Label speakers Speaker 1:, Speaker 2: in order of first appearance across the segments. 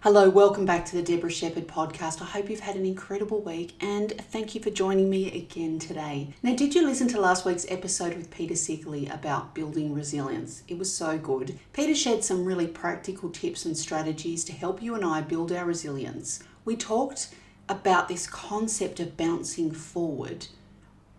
Speaker 1: Hello, welcome back to the Debra Shepherd Podcast. I hope you've had an incredible week and thank you for joining me again today. Now, did you listen to last week's episode with Peter Sigley about building resilience? It was so good. Peter shared some really practical tips and strategies to help you and I build our resilience. We talked about this concept of bouncing forward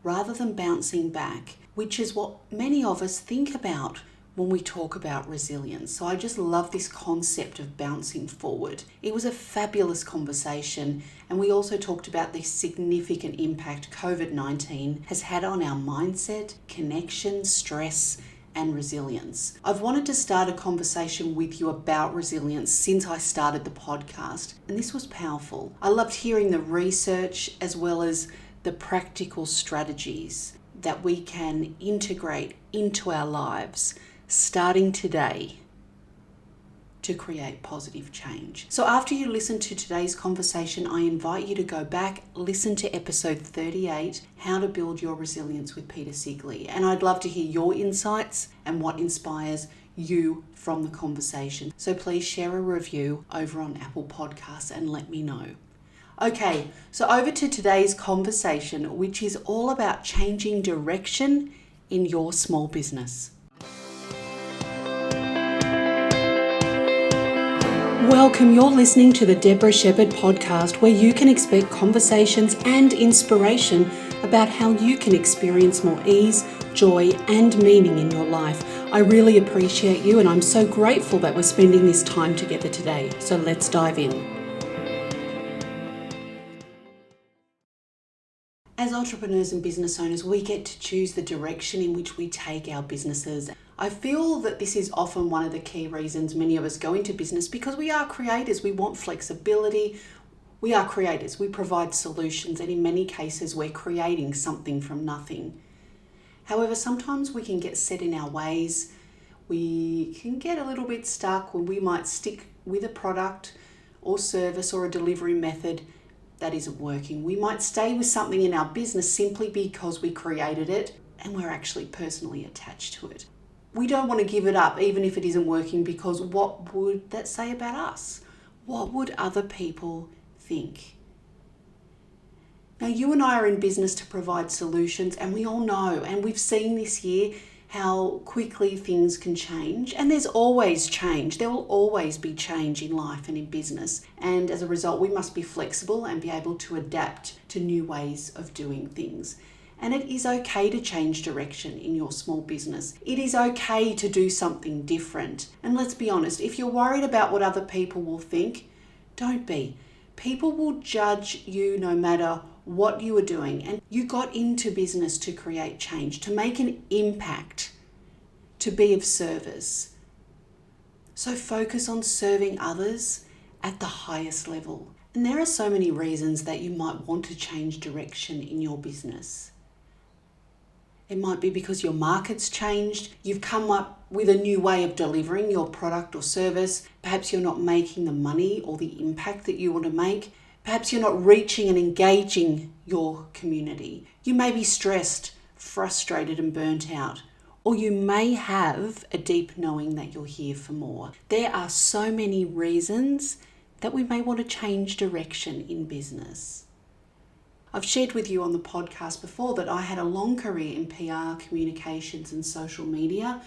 Speaker 1: rather than bouncing back, which is what many of us think about when we talk about resilience. So I just love this concept of bouncing forward. It was a fabulous conversation, and we also talked about the significant impact COVID-19 has had on our mindset, connection, stress, and resilience. I've wanted to start a conversation with you about resilience since I started the podcast, and this was powerful. I loved hearing the research as well as the practical strategies that we can integrate into our lives starting today to create positive change. So after you listen to today's conversation, I invite you to go back, listen to episode 38, How to Build Your Resilience with Peter Sigley. And I'd love to hear your insights and what inspires you from the conversation. So please share a review over on Apple Podcasts and let me know. Okay, so over to today's conversation, which is all about changing direction in your small business. Welcome, you're listening to the Debra Shepherd Podcast, where you can expect conversations and inspiration about how you can experience more ease, joy, and meaning in your life. I really appreciate you, and I'm so grateful that we're spending this time together today. So let's dive in. As entrepreneurs and business owners, we get to choose the direction in which we take our businesses. I feel that this is often one of the key reasons many of us go into business, because we are creators. We want flexibility. We are creators. We provide solutions, and in many cases, we're creating something from nothing. However, sometimes we can get set in our ways. We can get a little bit stuck when we might stick with a product or service or a delivery method that isn't working. We might stay with something in our business simply because we created it and we're actually personally attached to it. We don't want to give it up even if it isn't working, because what would that say about us? What would other people think? Now, you and I are in business to provide solutions, and we all know, and we've seen this year, how quickly things can change. And there's always change. There will always be change in life and in business. And as a result, we must be flexible and be able to adapt to new ways of doing things. And it is okay to change direction in your small business. It is okay to do something different. And let's be honest, if you're worried about what other people will think, don't be. People will judge you no matter what you are doing. And you got into business to create change, to make an impact, to be of service. So focus on serving others at the highest level. And there are so many reasons that you might want to change direction in your business. It might be because your market's changed. You've come up with a new way of delivering your product or service. Perhaps you're not making the money or the impact that you want to make. Perhaps you're not reaching and engaging your community. You may be stressed, frustrated, and burnt out. Or you may have a deep knowing that you're here for more. There are so many reasons that we may want to change direction in business. I've shared with you on the podcast before that I had a long career in PR, communications, and social media.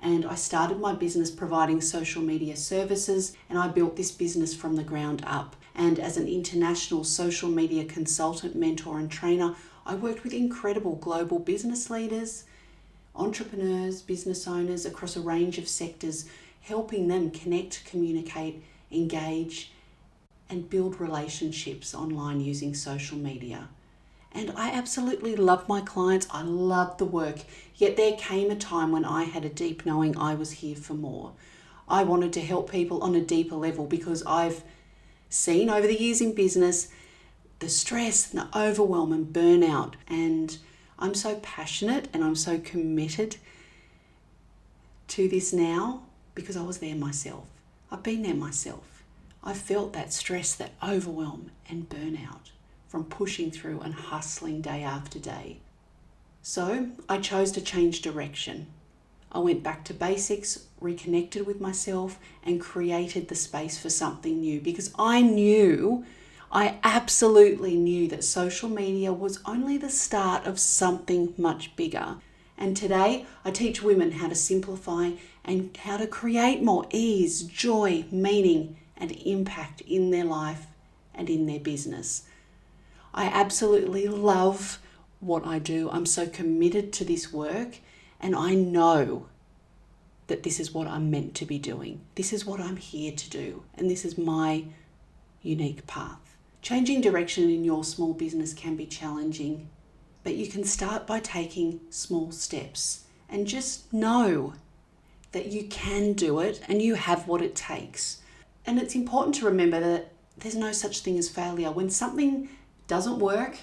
Speaker 1: And I started my business providing social media services, and I built this business from the ground up. And as an international social media consultant, mentor, and trainer, I worked with incredible global business leaders, entrepreneurs, business owners across a range of sectors, helping them connect, communicate, engage, and build relationships online using social media. And I absolutely loved my clients. I loved the work. Yet there came a time when I had a deep knowing I was here for more. I wanted to help people on a deeper level, because I've seen over the years in business the stress and the overwhelm and burnout. And I'm so passionate and I'm so committed to this now because I was there myself. I've been there myself. I felt that stress, that overwhelm and burnout from pushing through and hustling day after day. So I chose to change direction. I went back to basics, reconnected with myself, and created the space for something new, because I absolutely knew that social media was only the start of something much bigger. And today I teach women how to simplify and how to create more ease, joy, meaning, and impact in their life and in their business. I absolutely love what I do. I'm so committed to this work, and I know that this is what I'm meant to be doing. This is what I'm here to do, and this is my unique path. Changing direction in your small business can be challenging, but you can start by taking small steps and just know that you can do it and you have what it takes. And it's important to remember that there's no such thing as failure. When something doesn't work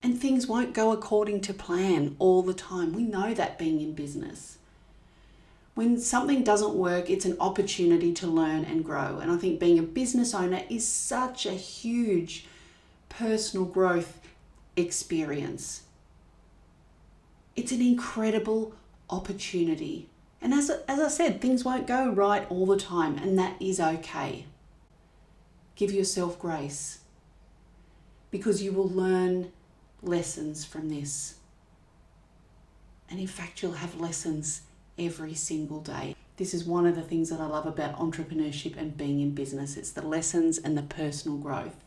Speaker 1: and things won't go according to plan all the time, we know that being in business. When something doesn't work, it's an opportunity to learn and grow. And I think being a business owner is such a huge personal growth experience. It's an incredible opportunity. And as I said, things won't go right all the time, and that is okay. Give yourself grace, because you will learn lessons from this. And in fact, you'll have lessons every single day. This is one of the things that I love about entrepreneurship and being in business. It's the lessons and the personal growth.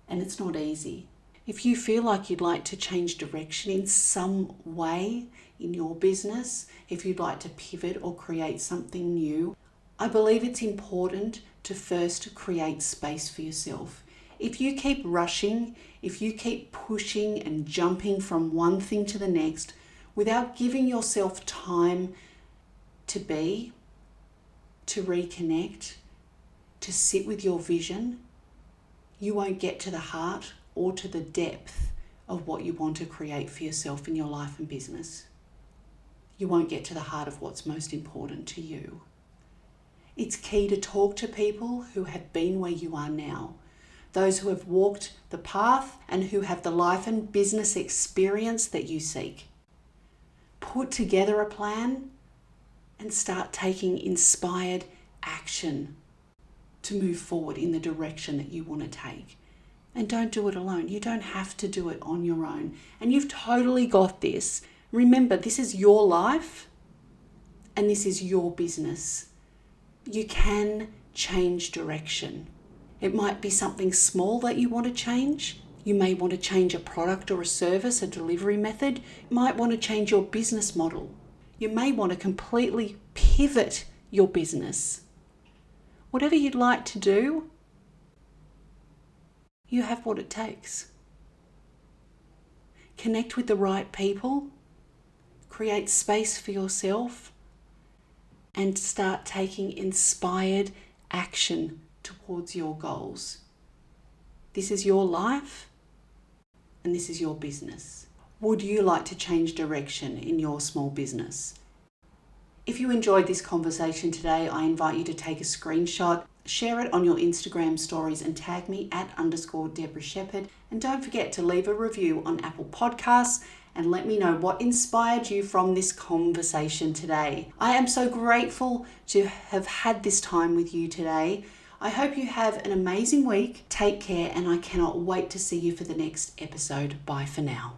Speaker 1: And it's not easy. If you feel like you'd like to change direction in some way in your business, if you'd like to pivot or create something new, I believe it's important to first create space for yourself. If you keep rushing, if you keep pushing and jumping from one thing to the next without giving yourself time to be, to reconnect, to sit with your vision, you won't get to the heart or to the depth of what you want to create for yourself in your life and business. You won't get to the heart of what's most important to you. It's key to talk to people who have been where you are now, those who have walked the path and who have the life and business experience that you seek. Put together a plan and start taking inspired action to move forward in the direction that you want to take. And don't do it alone. You don't have to do it on your own. And you've totally got this. Remember, this is your life and this is your business. You can change direction. It might be something small that you want to change. You may want to change a product or a service, a delivery method. You might want to change your business model. You may want to completely pivot your business. Whatever you'd like to do, you have what it takes. Connect with the right people, create space for yourself, and start taking inspired action towards your goals. This is your life and this is your business. Would you like to change direction in your small business? If you enjoyed this conversation today, I invite you to take a screenshot, share it on your Instagram stories and tag me @_Debra Shepherd. And don't forget to leave a review on Apple Podcasts and let me know what inspired you from this conversation today. I am so grateful to have had this time with you today. I hope you have an amazing week. Take care, and I cannot wait to see you for the next episode. Bye for now.